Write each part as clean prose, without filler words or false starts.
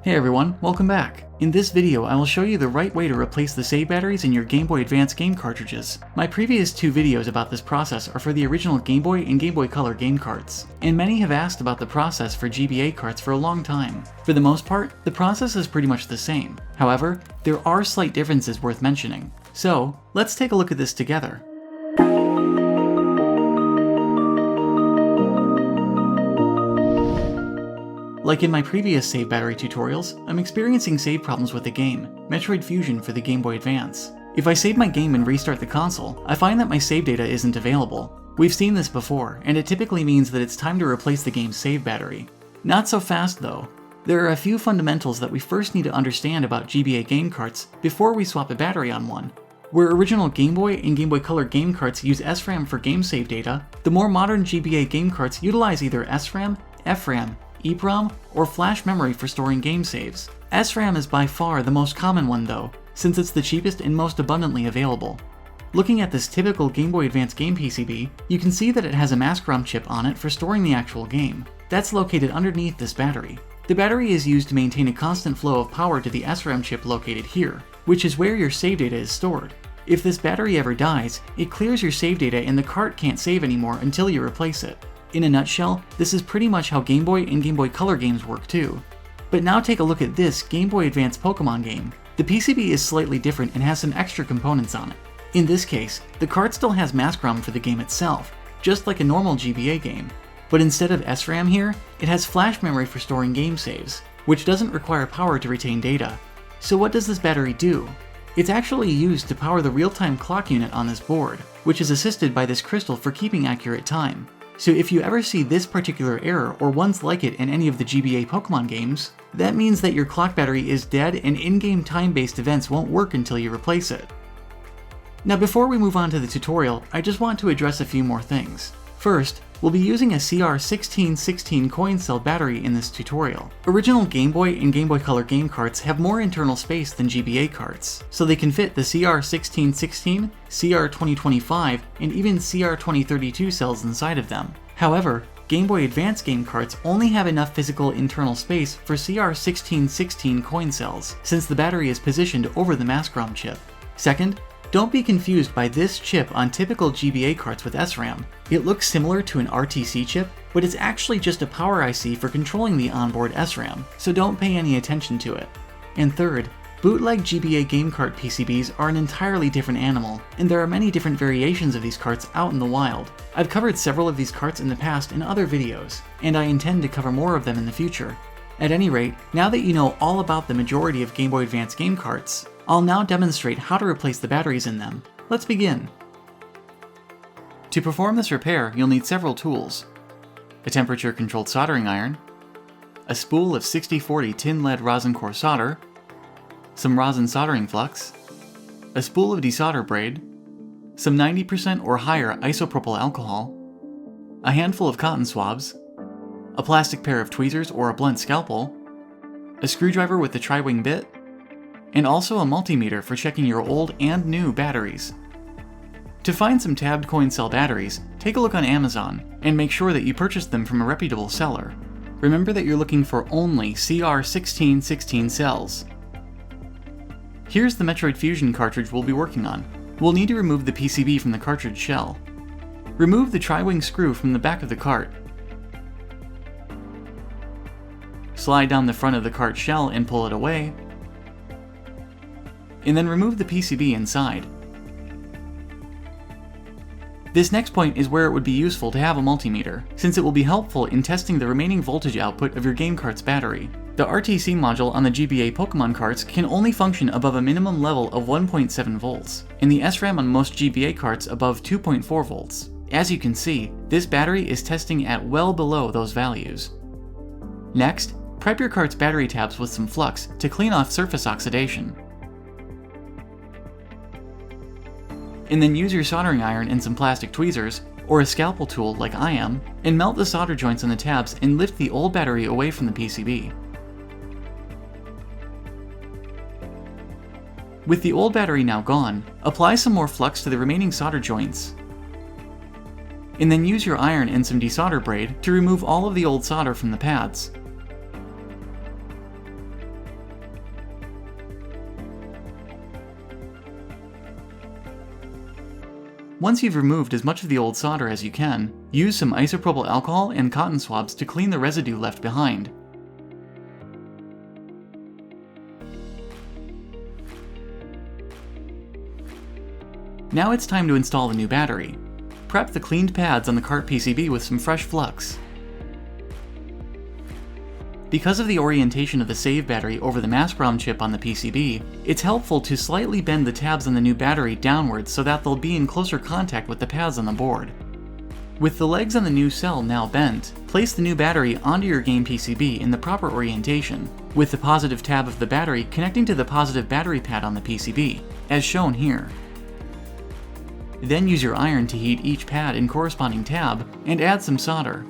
Hey everyone, welcome back. In this video, I will show you the right way to replace the save batteries in your Game Boy Advance game cartridges. My previous two videos about this process are for the original Game Boy and Game Boy Color game carts, and many have asked about the process for GBA carts for a long time. For the most part, the process is pretty much the same. However, there are slight differences worth mentioning. So, let's take a look at this together. Like in my previous save battery tutorials, I'm experiencing save problems with the game, Metroid Fusion for the Game Boy Advance. If I save my game and restart the console, I find that my save data isn't available. We've seen this before, and it typically means that it's time to replace the game's save battery. Not so fast though. There are a few fundamentals that we first need to understand about GBA game carts before we swap a battery on one. Where original Game Boy and Game Boy Color game carts use SRAM for game save data, the more modern GBA game carts utilize either SRAM, FRAM, EEPROM, or flash memory for storing game saves. SRAM is by far the most common one though, since it's the cheapest and most abundantly available. Looking at this typical Game Boy Advance game PCB, you can see that it has a mask ROM chip on it for storing the actual game. That's located underneath this battery. The battery is used to maintain a constant flow of power to the SRAM chip located here, which is where your save data is stored. If this battery ever dies, it clears your save data and the cart can't save anymore until you replace it. In a nutshell, this is pretty much how Game Boy and Game Boy Color games work too. But now take a look at this Game Boy Advance Pokemon game. The PCB is slightly different and has some extra components on it. In this case, the cart still has mask ROM for the game itself, just like a normal GBA game. But instead of SRAM here, it has flash memory for storing game saves, which doesn't require power to retain data. So what does this battery do? It's actually used to power the real-time clock unit on this board, which is assisted by this crystal for keeping accurate time. So if you ever see this particular error or ones like it in any of the GBA Pokemon games, that means that your clock battery is dead and in-game time-based events won't work until you replace it. Now before we move on to the tutorial, I just want to address a few more things. First, we'll be using a CR1616 coin cell battery in this tutorial. Original Game Boy and Game Boy Color game carts have more internal space than GBA carts, so they can fit the CR1616, CR2025, and even CR2032 cells inside of them. However, Game Boy Advance game carts only have enough physical internal space for CR1616 coin cells, since the battery is positioned over the mask ROM chip. Second, don't be confused by this chip on typical GBA carts with SRAM. It looks similar to an RTC chip, but it's actually just a power IC for controlling the onboard SRAM, so don't pay any attention to it. And third, bootleg GBA game cart PCBs are an entirely different animal, and there are many different variations of these carts out in the wild. I've covered several of these carts in the past in other videos, and I intend to cover more of them in the future. At any rate, now that you know all about the majority of Game Boy Advance game carts, I'll now demonstrate how to replace the batteries in them. Let's begin. To perform this repair, you'll need several tools: a temperature-controlled soldering iron, a spool of 6040 tin lead rosin core solder, some rosin soldering flux, a spool of desolder braid, some 90% or higher isopropyl alcohol, a handful of cotton swabs, a plastic pair of tweezers or a blunt scalpel, a screwdriver with the tri-wing bit, and also a multimeter for checking your old and new batteries. To find some tabbed coin cell batteries, take a look on Amazon and make sure that you purchase them from a reputable seller. Remember that you're looking for only CR1616 cells. Here's the Metroid Fusion cartridge we'll be working on. We'll need to remove the PCB from the cartridge shell. Remove the tri-wing screw from the back of the cart. Slide down the front of the cart shell and pull it away, and then remove the PCB inside. This next point is where it would be useful to have a multimeter, since it will be helpful in testing the remaining voltage output of your game cart's battery. The RTC module on the GBA Pokemon carts can only function above a minimum level of 1.7 volts, and the SRAM on most GBA carts above 2.4 volts. As you can see, this battery is testing at well below those values. Next, prep your cart's battery tabs with some flux to clean off surface oxidation. And then use your soldering iron and some plastic tweezers, or a scalpel tool like I am, and melt the solder joints on the tabs and lift the old battery away from the PCB. With the old battery now gone, apply some more flux to the remaining solder joints. And then use your iron and some desolder braid to remove all of the old solder from the pads. Once you've removed as much of the old solder as you can, use some isopropyl alcohol and cotton swabs to clean the residue left behind. Now it's time to install the new battery. Prep the cleaned pads on the cart PCB with some fresh flux. Because of the orientation of the save battery over the mask ROM chip on the PCB, it's helpful to slightly bend the tabs on the new battery downwards so that they'll be in closer contact with the pads on the board. With the legs on the new cell now bent, place the new battery onto your game PCB in the proper orientation, with the positive tab of the battery connecting to the positive battery pad on the PCB, as shown here. Then use your iron to heat each pad and corresponding tab, and add some solder.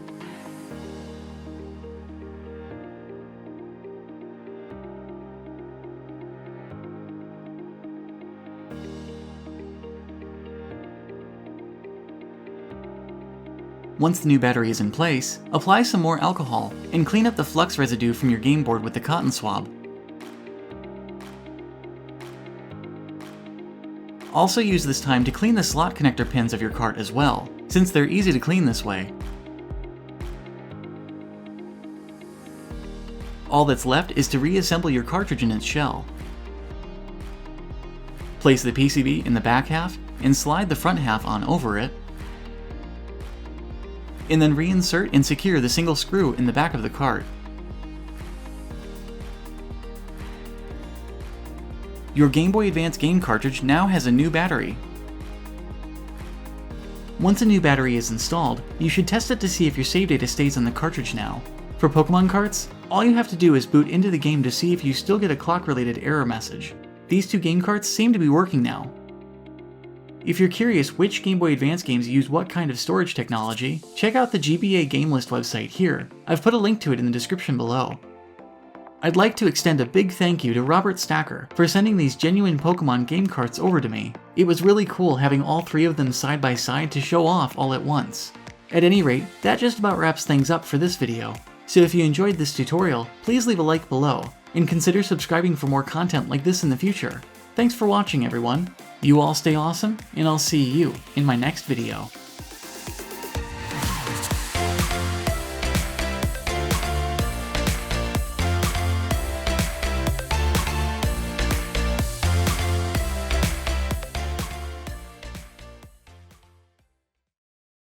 Once the new battery is in place, apply some more alcohol and clean up the flux residue from your game board with the cotton swab. Also use this time to clean the slot connector pins of your cart as well, since they're easy to clean this way. All that's left is to reassemble your cartridge in its shell. Place the PCB in the back half and slide the front half on over it, and then reinsert and secure the single screw in the back of the cart. Your Game Boy Advance game cartridge now has a new battery. Once a new battery is installed, you should test it to see if your save data stays on the cartridge now. For Pokemon carts, all you have to do is boot into the game to see if you still get a clock-related error message. These two game carts seem to be working now. If you're curious which Game Boy Advance games use what kind of storage technology, check out the GBA Game List website here. I've put a link to it in the description below. I'd like to extend a big thank you to Robert Stacker for sending these genuine Pokemon game carts over to me. It was really cool having all three of them side by side to show off all at once. At any rate, that just about wraps things up for this video. So if you enjoyed this tutorial, please leave a like below, and consider subscribing for more content like this in the future. Thanks for watching, everyone. You all stay awesome, and I'll see you in my next video.